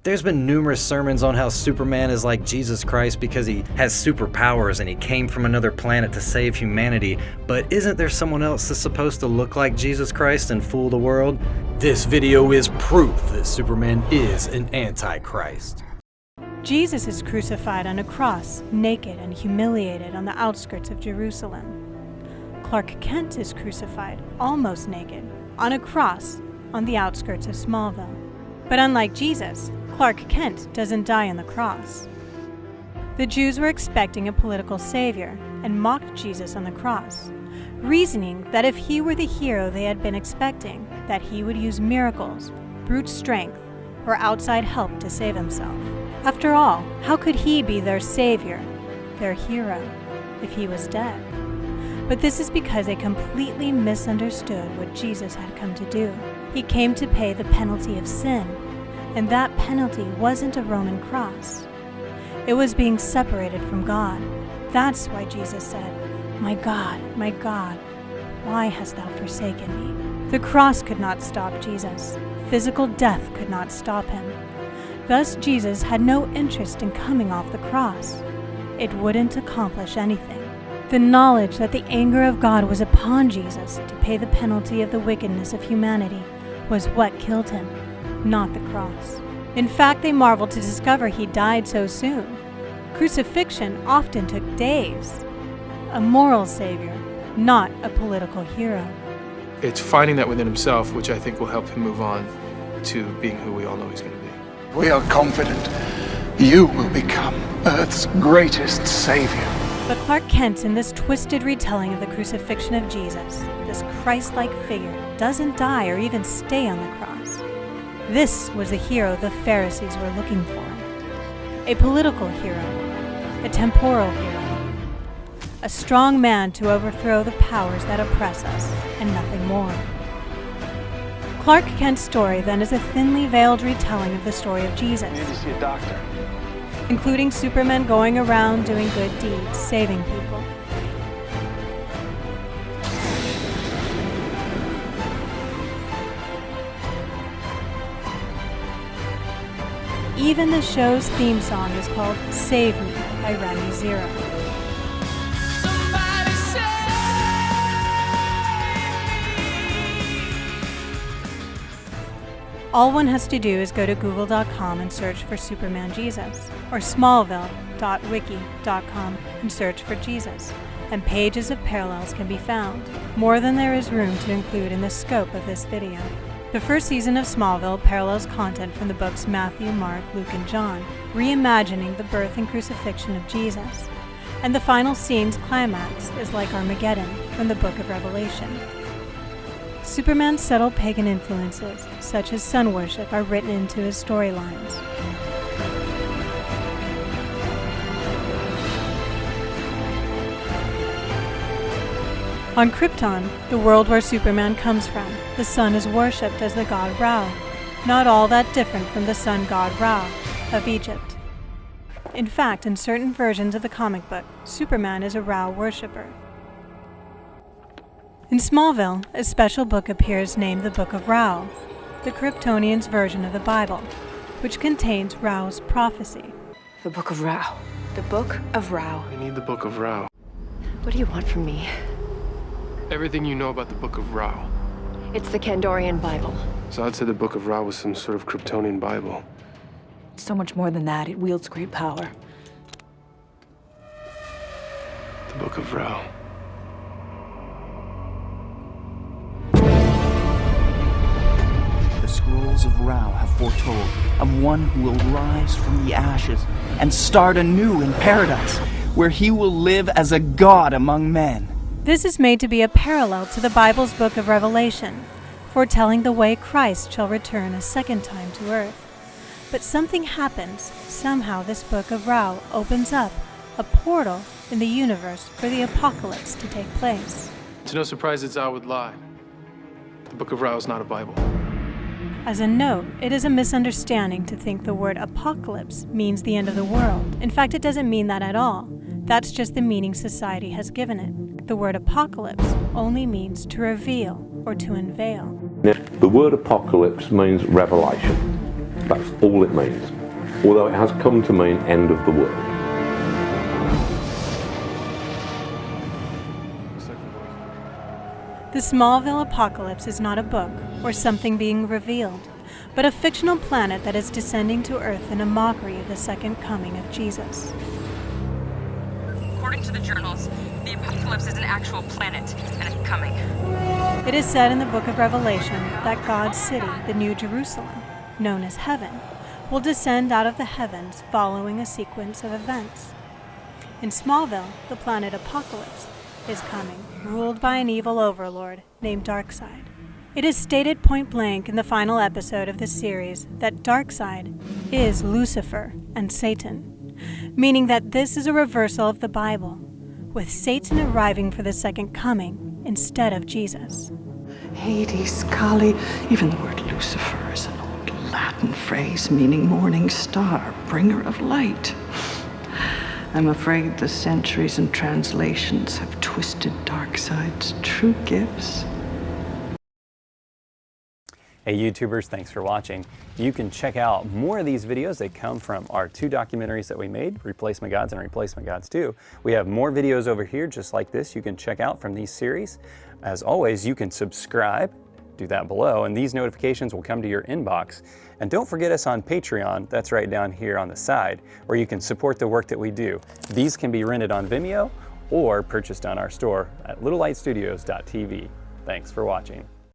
There's been numerous sermons on how Superman is like Jesus Christ because he has superpowers and he came from another planet to save humanity, but isn't there someone else that's supposed to look like Jesus Christ and fool the world? This video is proof that Superman is an antichrist. Jesus is crucified on a cross, naked and humiliated on the outskirts of Jerusalem. Clark Kent is crucified, almost naked, on a cross on the outskirts of Smallville. But unlike Jesus, Clark Kent doesn't die on the cross. The Jews were expecting a political savior and mocked Jesus on the cross, reasoning that if he were the hero they had been expecting, that he would use miracles, brute strength, or outside help to save himself. After all, how could he be their savior, their hero, if he was dead? But this is because they completely misunderstood what Jesus had come to do. He came to pay the penalty of sin, and that penalty wasn't a Roman cross. It was being separated from God. That's why Jesus said, my God, why hast thou forsaken me?" The cross could not stop Jesus. Physical death could not stop him. Thus, Jesus had no interest in coming off the cross. It wouldn't accomplish anything. The knowledge that the anger of God was upon Jesus to pay the penalty of the wickedness of humanity was what killed him, not the cross. In fact, they marveled to discover he died so soon. Crucifixion often took days. A moral savior, not a political hero. It's finding that within himself, which I think will help him move on to being who we all know he's going to be. We are confident you will become Earth's greatest savior. But Clark Kent, in this twisted retelling of the crucifixion of Jesus, this Christ-like figure, doesn't die or even stay on the cross. This was the hero the Pharisees were looking for. A political hero, a temporal hero, a strong man to overthrow the powers that oppress us, and nothing more. Clark Kent's story then is a thinly veiled retelling of the story of Jesus. I need to see a doctor. Including Superman going around doing good deeds, saving people. Even the show's theme song is called Save Me by Remy Zero. All one has to do is go to google.com and search for Superman Jesus, or smallville.wiki.com and search for Jesus, and pages of parallels can be found, more than there is room to include in the scope of this video. The first season of Smallville parallels content from the books Matthew, Mark, Luke, and John, reimagining the birth and crucifixion of Jesus. And the final scene's climax is like Armageddon from the book of Revelation. Superman's subtle pagan influences, such as sun worship, are written into his storylines. On Krypton, the world where Superman comes from, the sun is worshipped as the god Ra, not all that different from the sun god Ra of Egypt. In fact, in certain versions of the comic book, Superman is a Ra worshipper. In Smallville, a special book appears named the Book of Ra, the Kryptonians' version of the Bible, which contains Ra's prophecy. The Book of Ra. The Book of Ra. I need the Book of Ra. What do you want from me? Everything you know about the Book of Ra. It's the Kandorian Bible. So I'd say the Book of Ra was some sort of Kryptonian Bible. It's so much more than that. It wields great power. The Book of Ra. The scrolls of Ra have foretold of one who will rise from the ashes and start anew in paradise, where he will live as a god among men. This is made to be a parallel to the Bible's book of Revelation, foretelling the way Christ shall return a second time to earth. But something happens. Somehow this book of Ra opens up a portal in the universe for the apocalypse to take place. It's no surprise that Zao would lie. The Book of Ra is not a Bible. As a note, it is a misunderstanding to think the word apocalypse means the end of the world. In fact, it doesn't mean that at all. That's just the meaning society has given it. The word apocalypse only means to reveal or to unveil. The word apocalypse means revelation. That's all it means. Although it has come to mean end of the world. The Smallville apocalypse is not a book or something being revealed, but a fictional planet that is descending to Earth in a mockery of the second coming of Jesus. According to the journals, the apocalypse is an actual planet, and it's coming. It is said in the book of Revelation that God's city, the New Jerusalem, known as Heaven, will descend out of the heavens following a sequence of events. In Smallville, the planet Apocalypse is coming, ruled by an evil overlord named Darkseid. It is stated point blank in the final episode of this series that Darkseid is Lucifer and Satan, meaning that this is a reversal of the Bible, with Satan arriving for the second coming instead of Jesus. Hades, Kali, even the word Lucifer is an old Latin phrase meaning morning star, bringer of light. I'm afraid the centuries and translations have twisted Darkseid's true gifts. Hey YouTubers, thanks for watching. You can check out more of these videos. They come from our 2 documentaries that we made, Replacement Gods and Replacement Gods 2. We have more videos over here just like this you can check out from these series. As always, you can subscribe, do that below, and these notifications will come to your inbox. And don't forget us on Patreon, that's right down here on the side, where you can support the work that we do. These can be rented on Vimeo or purchased on our store at littlelightstudios.tv. Thanks for watching.